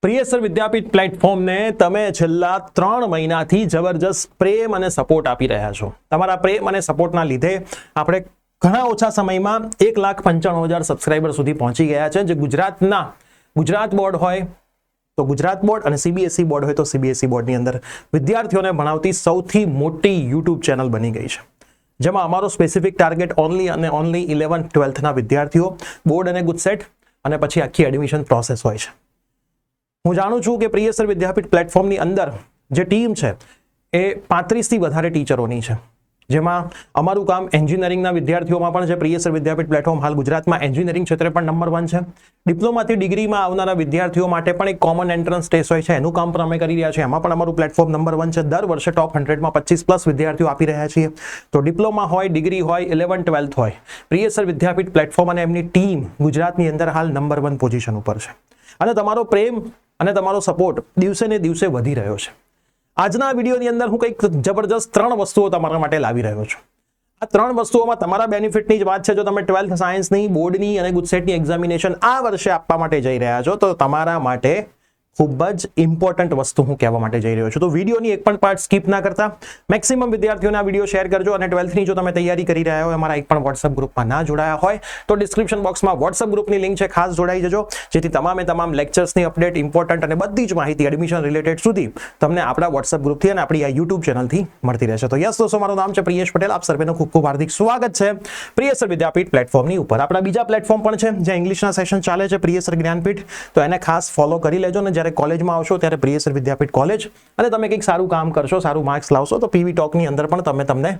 પ્રિયસર વિદ્યાપીઠ પ્લેટફોર્મને તમે છેલ્લા 3 મહિનાથી જબરજસ્ત પ્રેમ અને સપોર્ટ આપી રહ્યા છો. તમારા પ્રેમ અને સપોર્ટના લીધે આપણે ઘણા ઓછા સમયમાં 1,95,000 સબસ્ક્રાઇબર સુધી પહોંચી ગયા છે. જે ગુજરાત બોર્ડ હોય તો ગુજરાત બોર્ડ અને સીબીએસઈ બોર્ડ હોય તો સીબીએસઈ બોર્ડની અંદર વિદ્યાર્થીઓને ભણાવતી સૌથી મોટી યુટ્યુબ ચેનલ બની ગઈ છે, જેમાં અમારો સ્પેસિફિક ટાર્ગેટ ઓનલી 11-12ના વિદ્યાર્થીઓ, બોર્ડ અને ગુજસેટ અને પછી આખી એડમિશન પ્રોસેસ હોય છે. હું જાણું છું કે પ્રિયસર વિદ્યાપીઠ પ્લેટફોર્મની અંદર જે ટીમ છે એ 35થી વધારે ટીચરોની છે, જેમાં અમારું કામ એન્જિનિયરિંગના વિદ્યાર્થીઓમાં પણ છે. પ્રિયસર વિદ્યાપીઠ પ્લેટફોર્મ હાલ ગુજરાતમાં એન્જિનિયરિંગ ક્ષેત્રે પણ નંબર 1 છે. ડિપ્લોમાથી ડિગ્રીમાં આવનારા વિદ્યાર્થીઓ માટે પણ એક કોમન એન્ટ્રન્સ ટેસ્ટ હોય છે, એનું કામ પણ અમે કરી રહ્યા છીએ. એમાં પણ અમારું પ્લેટફોર્મ નંબર 1 છે. દર વર્ષે ટોપ 100માં 25+ વિદ્યાર્થીઓ આપી રહ્યા છીએ. તો ડિપ્લોમા હોય, ડિગ્રી હોય, 11-12 હોય, પ્રિયસર વિદ્યાપીઠ પ્લેટફોર્મ અને એમની ટીમ ગુજરાતની અંદર હાલ નંબર 1 પોઝિશન ઉપર છે. અને તમારો પ્રેમ અને તમારો સપોર્ટ દિવસે ને દિવસે વધી રહ્યો છે. આજના વિડીયોની અંદર હું કંઈક જબરજસ્ત 3 વસ્તુઓ તમારા માટે લાવી રહ્યો છું. આ 3 વસ્તુઓમાં તમારા બેનિફિટની જ વાત છે. જો તમે 12th સાયન્સની, બોર્ડની અને ગુજસેટની એક્ઝામિનેશન આ વર્ષે આપવા માટે જઈ રહ્યા છો તો તમારા માટે ખૂબ જ ઇમ્પોર્ટન્ટ વસ્તુ હું કહેવા માટે જઈ રહ્યો છું. તો વિડીયોની એક પણ પાર્ટ સ્કીપ ના કરતા મેક્સિમમ વિદ્યાર્થીઓને આ વિડીયો શેર કરજો. અને 12thની જો તમે તૈયારી કરી રહ્યા હોય, અમારા એક પણ વોટ્સઅપ ગ્રુપમાં ના જોડાયા હોય તો ડિસ્ક્રિપ્શન બોક્સમાં વોટ્સઅપ ગ્રુપની લિંક છે, ખાસ જોડાઈ જજો, જેથી તમામ લેક્ચર્સની અપડેટ, ઇમ્પોર્ટન્ટ અને બધી જ માહિતી એડમિશન રિલેટેડ સુધી તમને આપણા વોટ્સઅપ ગ્રુપથી અને આપણી આ યુટ્યુબ ચેનલથી મળતી રહેશે. તો યસ દોસ્તો, મારું નામ છે પ્રિયેશ પટેલ. આપ સર્વેનું ખૂબ ખૂબ હાર્દિક સ્વાગત છે પ્રિયસર વિદ્યાપીઠ પ્લેટફોર્મની ઉપર. આપણા બીજા પ્લેટફોર્મ પણ છે જ્યાં ઇંગ્લિશના સેશન ચાલે છે, પ્રિયસર જ્ઞાનપીઠ. તો એને ખાસ ફોલો કરી લેજો. અને જ્યારે કોલેજમાં આવશો ત્યારે પ્રિયસર વિદ્યાપીઠ કોલેજ અને તમે કંઈક સારું કામ કરશો, સારું માર્ક્સ લાવશો તો પીવી ટોકની અંદર પણ તમને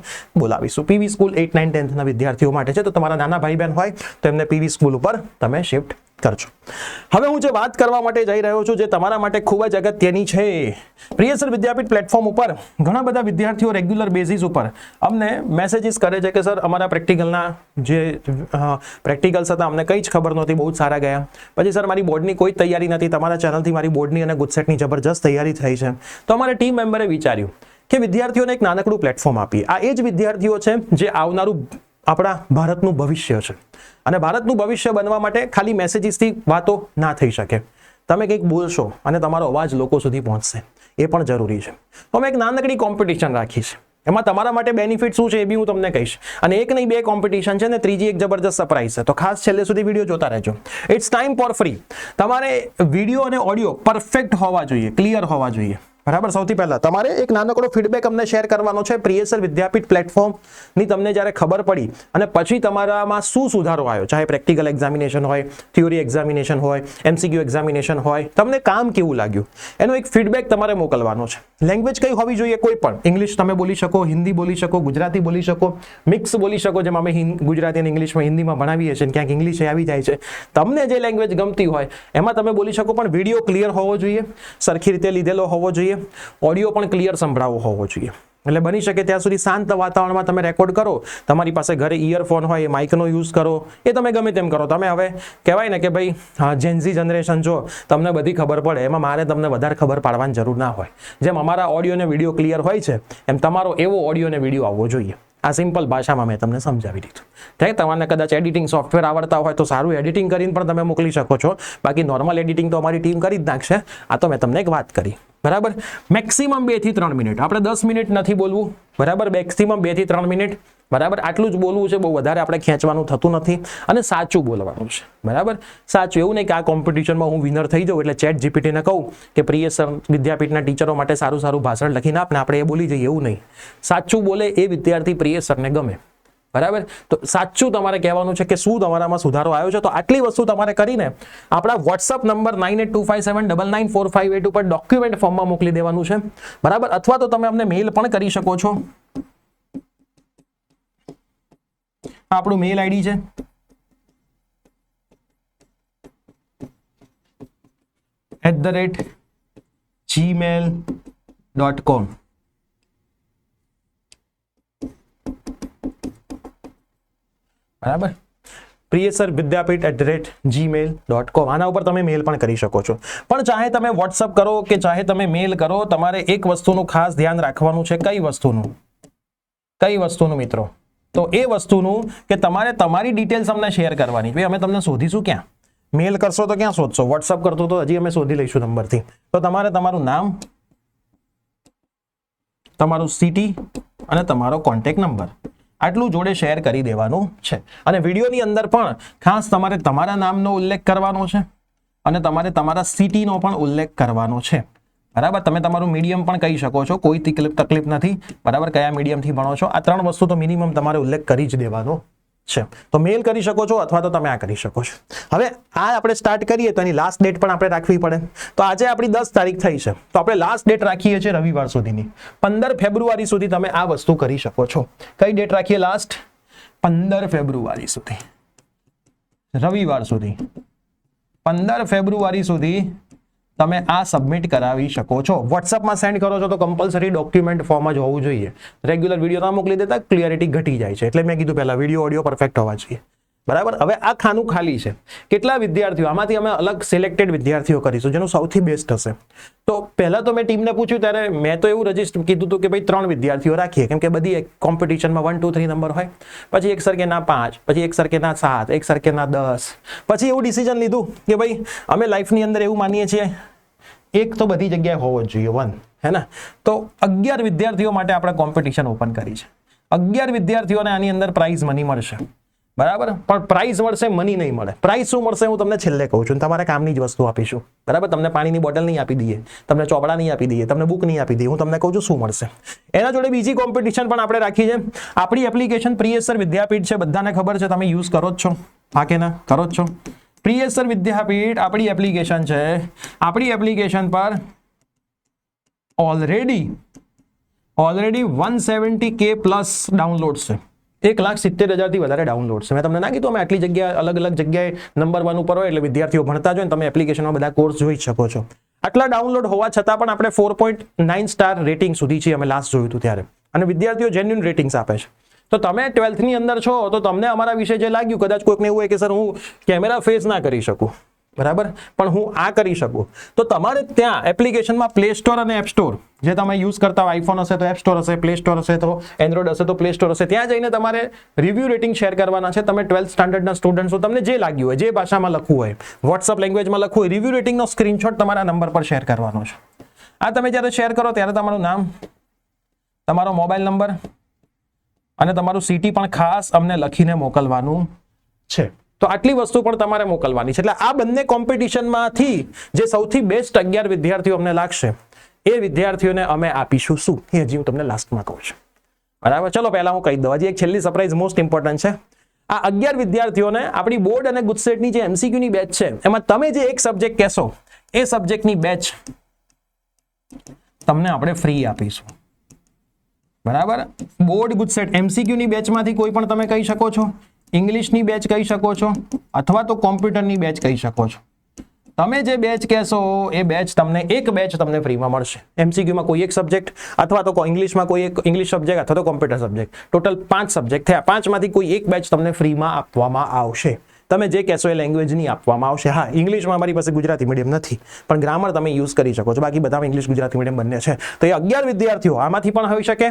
બોલાવીશું. પીવી સ્કૂલ 8, 9, 10થના વિદ્યાર્થીઓ માટે છે. તો તમારા નાના ભાઈ બહેન હોય તો એમને પીવી સ્કૂલ ઉપર તમે શિફ્ટ કરજો. હવે હું જે વાત કરવા માટે જઈ રહ્યો છું, જે તમારા માટે ખૂબ જ અગત્યની છે, પ્રિયસર વિદ્યાપીઠ પ્લેટફોર્મ ઉપર ઘણા બધા વિદ્યાર્થીઓ રેગ્યુલર બેઝિસ ઉપર અમને મેસેજીસ કરે છે કે સર, અમારા પ્રેક્ટિકલના જે પ્રેક્ટિકલ્સ હતા અમને કંઈ જ ખબર નહોતી, બહુ જ સારા ગયા. પછી સર, મારી બોર્ડની કોઈ તૈયારી નથી, તમારા ચેનલથી મારી બોર્ડની અને ગુજસેટની જબરજસ્ત તૈયારી થઈ છે. તો અમારે ટીમ મેમ્બરે વિચાર્યું કે વિદ્યાર્થીઓને એક નાનકડું પ્લેટફોર્મ આપીએ. આ એ જ વિદ્યાર્થીઓ છે જે આવનારું આપણા ભારતનું ભવિષ્ય છે. અને ભારતનું ભવિષ્ય બનવા માટે ખાલી મેસેજીસથી વાતો ના થઈ શકે. તમે કંઈક બોલશો અને તમારો અવાજ લોકો સુધી પહોંચશે, એ પણ જરૂરી છે. તો અમે એક નાનકડી કોમ્પિટિશન રાખી છે. એમાં તમારા માટે બેનિફિટ શું છે એ બી હું તમને કહીશ. અને એક નહીં, 2 કોમ્પિટિશન છે ને ત્રીજી એક જબરજસ્ત સરપ્રાઈઝ છે. તો ખાસ છેલ્લે સુધી વિડીયો જોતા રહેજો. It's time for free. તમારે વિડીયો અને ઓડિયો પરફેક્ટ હોવા જોઈએ, ક્લિયર હોવા જોઈએ. બરાબર. સૌથી પહેલા તમારે એક નાનકડો ફીડબેક અમને શેર કરવાનો છે. પ્રિયસર વિદ્યાપીઠ પ્લેટફોર્મની તમને જ્યારે ખબર પડી અને પછી તમારામાં શું સુધારો આવ્યો, ચાહે પ્રેક્ટિકલ એક્ઝામિનેશન હોય, થિયોરી એક્ઝામિનેશન હોય, MCQ એક્ઝામિનેશન હોય, તમને કામ કેવું લાગ્યું, એનો એક ફીડબેક તમારે મોકલવાનો છે. લેંગ્વેજ કઈ હોવી જોઈએ? કોઈ પણ. ઇંગ્લિશ તમે બોલી શકો, હિન્દી બોલી શકો, ગુજરાતી બોલી શકો, મિક્સ બોલી શકો, જેમ અમે ગુજરાતી અને ઇંગ્લિશમાં હિન્દીમાં ભણાવીએ છીએ, ક્યાંક ઇંગ્લિશ આવી જાય છે. તમને જે લેંગ્વેજ ગમતી હોય એમાં તમે બોલી શકો, પણ વિડીયો ક્લિયર હોવો જોઈએ, સરખી રીતે લીધેલો હોવો જોઈએ, ઓડિયો પણ ક્લિયર સંભળાવવો હોવો જોઈએ. એટલે બની શકે ત્યાં સુધી શાંત વાતાવરણમાં તમે રેકોર્ડ કરો. તમારી પાસે ઘરે ઇયરફોન હોય, એ માઇકનો યુઝ કરો, એ તમે ગમે તેમ કરો. તમે હવે કહેવાય ને કે ભાઈ જેન્ઝી જનરેશન છો, તમને બધી ખબર પડે, એમાં મારે તમને વધારે ખબર પાડવાની જરૂર ના હોય. જેમ અમારા ઓડિયો અને વિડીયો ક્લિયર હોય છે, એમ તમારો એવો ઓડિયો અને વિડીયો આવવો જોઈએ. આ સિમ્પલ ભાષામાં મેં તમને સમજાવી દીધું. ઠીક. તમારે કદાચ એડિટિંગ સોફ્ટવેર આવડતા હોય તો સારું એડિટિંગ કરીને પણ તમે મોકલી શકો છો. બાકી નોર્મલ એડિટિંગ તો અમારી ટીમ કરી જ નાખશે. આ તો મેં તમને એક વાત કરી. બરાબર. મેક્સિમમ 2 થી 3 મિનિટ. આપણે 10 મિનિટ નથી બોલવું. બરાબર. મેક્સિમમ 2 થી 3 મિનિટ. બરાબર. આટલું જ બોલવું છે, બહુ વધારે આપણે ખેંચવાનું થતું નથી. અને સાચું બોલવાનું છે. બરાબર. સાચું. એવું નહીં કે આ કોમ્પિટિશનમાં હું વિનર થઈ જાઉં એટલે ચેટ જીપીટીને કહું કે પ્રિયસર વિદ્યાપીઠના ટીચરો માટે સારું ભાષણ લખીને આપને, આપણે એ બોલી જઈએ, એવું નહીં. સાચું બોલે એ વિદ્યાર્થી પ્રિયસરને ગમે. બરાબર. તો સાચું તમારે કહેવાનું છે કે શું તમારામાં સુધારો આવ્યો છે. તો આટલી વસ્તુ તમારે કરીને આપણા વોટ્સઅપ નંબર 9825799458 ઉપર ડોક્યુમેન્ટ ફોર્મમાં મોકલી દેવાનું છે. બરાબર. અથવા તો તમે અમને મેઇલ પણ કરી શકો છો. આપણું મેઇલ આઈડી છે @gmail.com. બરાબર. પ્રિયસર વિદ્યાપીઠ @gmail.com. આના ઉપર તમે મેલ પણ કરી શકો છો. પણ ચાહે તમે વોટ્સઅપ કરો કે ચાહે તમે મેલ કરો, તમારે એક વસ્તુનું ખાસ ધ્યાન રાખવાનું છે. કઈ વસ્તુનું મિત્રો? તો એ વસ્તુનું કે તમારે તમારી ડિટેલ્સ અમને શેર કરવાની. ભાઈ અમે તમને શોધીશું ક્યાં? મેલ કરશો તો ક્યાં શોધશો? વોટ્સઅપ કરતો તો હજી અમે શોધી લઈશું નંબરથી. તો તમારે તમારું નામ, તમારું સિટી અને તમારો કોન્ટેક્ટ નંબર આટલું જોડે શેર કરી દેવાનું છે. અને વિડીયોની અંદર પણ ખાસ તમારે તમારા નામનો ઉલ્લેખ કરવાનો છે અને તમારે તમારા સિટીનો પણ ઉલ્લેખ કરવાનો છે. બરાબર, તમે તમારું મીડિયમ પણ કહી શકો છો, કોઈ તકલીફ નથી. બરાબર, કયા મીડિયમથી ભણો છો, આ 3 વસ્તુ તો મિનિમમ તમારે ઉલ્લેખ કરી જ દેવાનો છે. તો મેલ કરી શકો છો અથવા તો તમે આ કરી શકો છો. હવે આ આપણે સ્ટાર્ટ કરીએ તો એની લાસ્ટ ડેટ પણ આપણે રાખવી પડે. તો આજે આપણી 10 તારીખ થઈ છે, તો આપણે લાસ્ટ ડેટ રાખીએ છીએ રવિવાર સુધીની. 15 ફેબ્રુઆરી સુધી તમે આ વસ્તુ કરી શકો છો. કઈ ડેટ રાખીએ લાસ્ટ? 15 ફેબ્રુઆરી સુધી, રવિવાર સુધી. 15 ફેબ્રુઆરી સુધી તમે આ સબમિટ કરાવી શકો છો. વોટ્સઅપમાં સેન્ડ કરો છો તો કમ્પલસરી ડોક્યુમેન્ટ ફોર્મ જ હોવું જોઈએ. રેગ્યુલર વિડીયો ના મોકલી દેતા ક્લિયરિટી ઘટી જાય છે. એટલે મેં કીધું પહેલા વિડીયો ઓડિયો પરફેક્ટ હોવા જોઈએ. બરાબર, હવે આ ખાનું ખાલી છે. કેટલા વિદ્યાર્થીઓ? આમાંથી અમે અલગ સિલેક્ટેડ વિદ્યાર્થીઓ કરીશું જેનું સૌથી બેસ્ટ હશે. તો પહેલા તો મેં ટીમને પૂછ્યું ત્યારે મેં તો એવું રજીસ્ટર કીધું હતું કે ભાઈ 3 વિદ્યાર્થીઓ રાખીએ, કેમ કે બધી કોમ્પિટિશનમાં 1 2 3 નંબર હોય. પછી એક સરખેના 5, પછી એક સરખેના 7, એક સરખેના 10. પછી એવું ડિસિઝન લીધું કે ભાઈ અમે લાઈફની અંદર એવું માનીએ છીએ એક તો બધી જગ્યાએ હોવો જ જોઈએ, 1, હે ને? તો 11 વિદ્યાર્થીઓ માટે આપણે કોમ્પિટિશન ઓપન કરી છે. 11 વિદ્યાર્થીઓને આની અંદર પ્રાઇઝ મની મળશે. બરાબર, પણ પ્રાઇઝ મળશે, મની નહીં મળે. પ્રાઇઝ શું મળશે હું તમને છેલ્લે કહું છું. તમારા કામની જ વસ્તુ આપીશું. બરાબર, તમને પાણીની બોટલ નહીં આપી દઈએ, તમને ચોપડા નહીં આપી દઈએ, તમને બુક નહીં આપી દઈએ. હું તમને કહું છું શું મળશે. એના જોડે બીજી કોમ્પિટિશન પણ આપણે રાખી છે. આપણી એપ્લિકેશન પ્રિયેસર વિદ્યાપીઠ છે, બધાને ખબર છે, તમે યુઝ કરો જ છો, હા કે ના? કરો જ છો. પ્રિયેસર વિદ્યાપીઠ આપણી એપ્લિકેશન છે. આપણી એપ્લિકેશન પર ઓલરેડી 170K પ્લસ ડાઉનલોડ છે. 1,70,000 થી વધારે ડાઉનલોડ છે. મેં તમને ના કીધું અમે આટલી જગ્યાએ અલગ અલગ જગ્યાએ નંબર 1 ઉપર હોય એટલે વિદ્યાર્થીઓ ભણતા જ હોય ને તમે એપ્લિકેશનમાં બધા કોર્સ જોઈ શકો છો. આટલા ડાઉનલોડ હોવા છતાં પણ આપણે 4.9 સ્ટાર રેટિંગ સુધી છીએ અમે લાસ્ટ જોયું હતું ત્યારે. અને વિદ્યાર્થીઓ જેન્યુઇન રેટિંગ્સ આપે છે. તો તમે 12th ની અંદર છો તો તમને અમારા વિશે જે લાગ્યું, કદાચ કોઈકને એવું હોય કે સર હું કેમેરા ફેસ ના કરી શકું, બરાબર, પણ હું આ કરી શકું, તો તમારે ત્યાં એપ્લિકેશનમાં પ્લે સ્ટોર અને એપ સ્ટોર જે તમે યુઝ કરતા હોય, આઈફોન હશે તો એપ સ્ટોર હશે, પ્લે સ્ટોર હશે તો એન્ડ્રોઇડ હશે તો પ્લે સ્ટોર હશે, ત્યાં જઈને તમારે રિવ્યુ રેટિંગ શેર કરવાના છે. તમે 12th સ્ટાન્ડર્ડના સ્ટુડન્ટ છો, તમને જે લાગ્યું હોય, જે ભાષામાં લખવું હોય, વોટ્સઅપ લેંગ્વેજમાં લખવું હોય, રિવ્યુ રેટિંગનો સ્ક્રીનશોટ તમારા નંબર પર શેર કરવાનો છે. આ તમે જ્યારે શેર કરો ત્યારે તમારું નામ, તમારો મોબાઈલ નંબર અને તમારું સિટી પણ ખાસ અમને લખીને મોકલવાનું છે. તો આટલી વસ્તુ પણ તમારે મોકલવાની છે. એટલે આ બંને કોમ્પિટિશનમાંથી જે સૌથી બેસ્ટ 11 વિદ્યાર્થીઓ અમને લાગશે એ વિદ્યાર્થીઓને અમે આપીશું શું, એ હજી હું તમને લાસ્ટમાં કહું છું. બરાબર, ચલો પહેલા હું કહી દઉં. હજી એક છેલ્લી સરપ્રાઈઝ મોસ્ટ ઇમ્પોર્ટન્ટ છે. આ 11 વિદ્યાર્થીઓને આપણી બોર્ડ અને ગુજસેટની જે MCQ ની બેચ છે એમાં તમે જે એક સબ્જેક્ટ કહેશો એ સબ્જેક્ટની બેચ તમને આપણે ફ્રી આપીશું. બરાબર, બોર્ડ ગુજસેટ MCQ ની બેચમાંથી કોઈ પણ તમે કહી શકો છો, ઇંગ્લિશની બેચ કહી શકો છો અથવા તો કોમ્પ્યુટરની બેચ કહી શકો છો. તમે જે બેચ કહેશો એ બેચ તમને એક બેચ તમને ફ્રીમાં મળશે. MCQમાં કોઈ એક સબ્જેક્ટ અથવા તો ઇંગ્લિશમાં કોઈ એક ઇંગ્લિશ સબ્જેક્ટ અથવા તો કોમ્પ્યુટર સબ્જેક્ટ, ટોટલ 5 સબ્જેક્ટ થયા. 5માંથી કોઈ એક બેચ તમને ફ્રીમાં આપવામાં આવશે. તમે જે કહેશો એ લેંગ્વેજની આપવામાં આવશે. હા, ઇંગ્લિશમાં અમારી પાસે ગુજરાતી મીડિયમ નથી, પણ ગ્રામર તમે યુઝ કરી શકો છો. બાકી બધામાં ઇંગ્લિશ ગુજરાતી મીડિયમ બંને છે. તો એ 11 વિદ્યાર્થીઓ આમાંથી પણ હોઈ શકે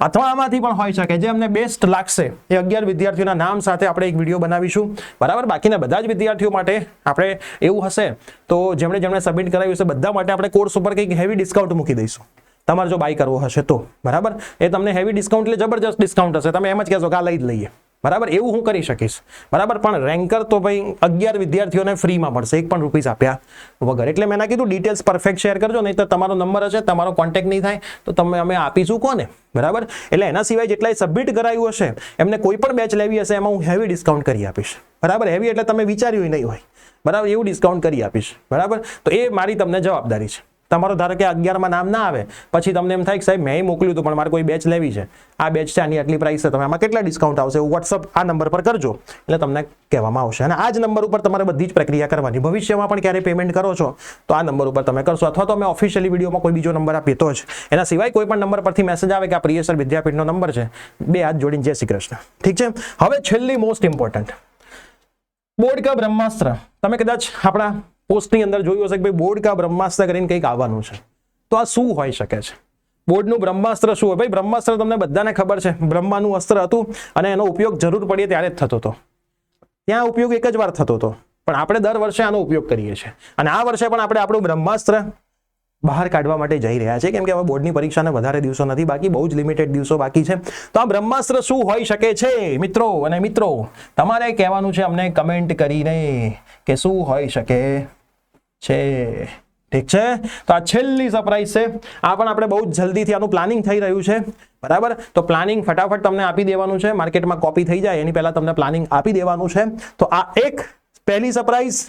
અથવા આમાંથી પણ હોઈ શકે. જે અમને બેસ્ટ લાગશે એ 11 વિદ્યાર્થીઓના નામ સાથે આપણે એક વિડીયો બનાવીશું. બરાબર, બાકીના બધા જ વિદ્યાર્થીઓ માટે આપણે એવું હશે તો જેમણે સબમિટ કરાવ્યું છે બધા માટે આપણે કોર્સ ઉપર કંઈક હેવી ડિસ્કાઉન્ટ મૂકી દઈશું. તમારે જો બાય કરવો હશે તો. બરાબર, એ તમને હેવી ડિસ્કાઉન્ટ એટલે જબરજસ્ત ડિસ્કાઉન્ટ હશે. તમે એમ જ કહેશો કે આ લઈ જ લઈએ. બરાબર, એવું હું કરી શકીશ. બરાબર, પણ રેન્કર તો ભાઈ 11 વિદ્યાર્થીઓને ફ્રીમાં મળશે, 1 પણ રૂપીસ આપ્યા વગર. એટલે મેં ના કીધું ડિટેલ્સ પરફેક્ટ શેર કરજો, નહીં તો તમારો નંબર હશે, તમારો કોન્ટેક્ટ નહીં થાય તો અમે આપીશું કોને? બરાબર, એટલે એના સિવાય જેટલાય સબમિટ કરાયું હશે એમને કોઈ પણ બેચ લેવી હશે એમાં હું હેવી ડિસ્કાઉન્ટ કરી આપીશ. બરાબર, હેવી એટલે તમે વિચાર્યું નહીં હોય. બરાબર, એવું ડિસ્કાઉન્ટ કરી આપીશ. બરાબર, તો એ મારી તમને જવાબદારી છે. તમારો ધારો કે 11માં નામ ના આવે પછી તમને એમ થાય કે સાહેબ મેં મોકલ્યું હતું પણ મારે કોઈ બેચ લેવી છે, આ બેચ છે, આની આટલી પ્રાઇસ છે, તમે આમાં કેટલા ડિસ્કાઉન્ટ આવશે એવું વોટ્સઅપ આ નંબર પર કરજો એટલે તમને કહેવામાં આવશે. અને આ જ નંબર ઉપર તમારે બધી જ પ્રક્રિયા કરવાની. ભવિષ્યમાં પણ ક્યારે પેમેન્ટ કરો છો તો આ નંબર ઉપર તમે કરશો, અથવા તો અમે ઓફિશિયલી વિડીયોમાં કોઈ બીજો નંબર આપીએ તો જ. એના સિવાય કોઈ પણ નંબર પરથી મેસેજ આવે કે આ પ્રિયેસર વિદ્યાપીઠનો નંબર છે, 2 હાથ જોડીને જય શ્રી કૃષ્ણ. ઠીક છે. હવે છેલ્લી મોસ્ટ ઇમ્પોર્ટન્ટ, બોર્ડ કા બ્રહ્માસ્ત્ર. તમે કદાચ આપણા પોસ્ટની અંદર જોયું હશે કે ભાઈ બોર્ડ કા બ્રહ્માસ્ત્ર કરીને કંઈક આવવાનું છે. તો આ શું હોઈ શકે છે? બોર્ડનું બ્રહ્માસ્ત્ર શું હોય? ભાઈ બ્રહ્માસ્ત્ર તમને બધાને ખબર છે, બ્રહ્માનું અસ્ત્ર હતું અને એનો ઉપયોગ જરૂર પડીએ ત્યારે જ થતો હતો. ત્યાં ઉપયોગ એક જ વાર થતો હતો. પણ આપણે દર વર્ષે આનો ઉપયોગ કરીએ છીએ અને આ વર્ષે પણ આપણે આપણું બ્રહ્માસ્ત્ર બહાર કાઢવા માટે જઈ રહ્યા છે, કેમ કે હવે બોર્ડની પરીક્ષાને વધારે દિવસો નથી બાકી, બહુ જ લિમિટેડ દિવસો બાકી છે. તો આ બ્રહ્માસ્ત્ર શું હોઈ શકે છે મિત્રો? અને મિત્રો તમારે કહેવાનું છે અમને કમેન્ટ કરીને કે શું હોઈ શકે છે. ઠીક છે, તો આ છેલ્લી સરપ્રાઈઝ છે. આ પણ આપણે બહુ જ જલ્દીથી આનું પ્લાનિંગ થઈ રહ્યું છે, બરાબર? તો પ્લાનિંગ ફટાફટ તમને આપી દેવાનું છે, માર્કેટમાં કોપી થઈ જાય એની પહેલા તમને પ્લાનિંગ આપી દેવાનું છે. તો આ એક પહેલી સરપ્રાઈઝ,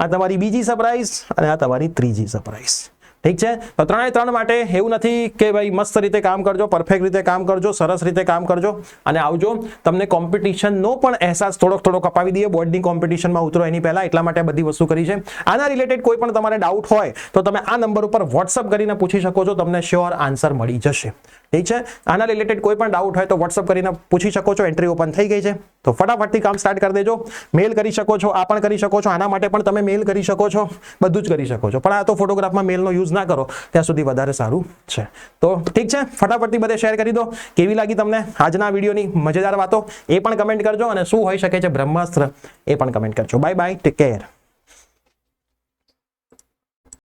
આ તમારી બીજી સરપ્રાઈઝ અને આ તમારી ત્રીજી સરપ્રાઈઝ. ઠીક છે, તો 3 માટે એવું નથી કે ભાઈ મસ્ત રીતે કામ કરજો, પરફેક્ટ રીતે કામ કરજો, સરસ રીતે કામ કરજો અને આવજો. તમને કોમ્પિટિશનનો પણ અહેસાસ થોડોક અપાવી દઈએ, બોર્ડની કોમ્પિટિશનમાં ઉતરો એની પહેલા, એટલા માટે બધી વસ્તુ કરી છે. આના રિલેટેડ કોઈ પણ તમારે ડાઉટ હોય તો તમે આ નંબર ઉપર વોટ્સઅપ કરીને પૂછી શકો છો, તમને શ્યોર આન્સર મળી જશે. ઠીક છે, આના રિલેટેડ કોઈ પણ ડાઉટ હોય તો વોટ્સઅપ કરીને પૂછી શકો છો. એન્ટ્રી ઓપન થઈ ગઈ છે, તો ફટાફટથી કામ સ્ટાર્ટ કરી દેજો. મેલ કરી શકો છો, આ પણ કરી શકો છો, આના માટે પણ તમે મેલ કરી શકો છો, બધું જ કરી શકો છો. પણ આ તો ફોટોગ્રાફમાં મેલનો યુઝ ના કરો ત્યાં સુધી વધારે સારું છે. તો ઠીક છે, ફટાફટથી બધે શેર કરી દો. કેવી લાગી તમને આજના વિડીયોની મજેદાર વાતો એ પણ કમેન્ટ કરજો અને શું હોઈ શકે છે બ્રહ્માસ્ત્ર એ પણ કમેન્ટ કરજો. Bye bye, take care.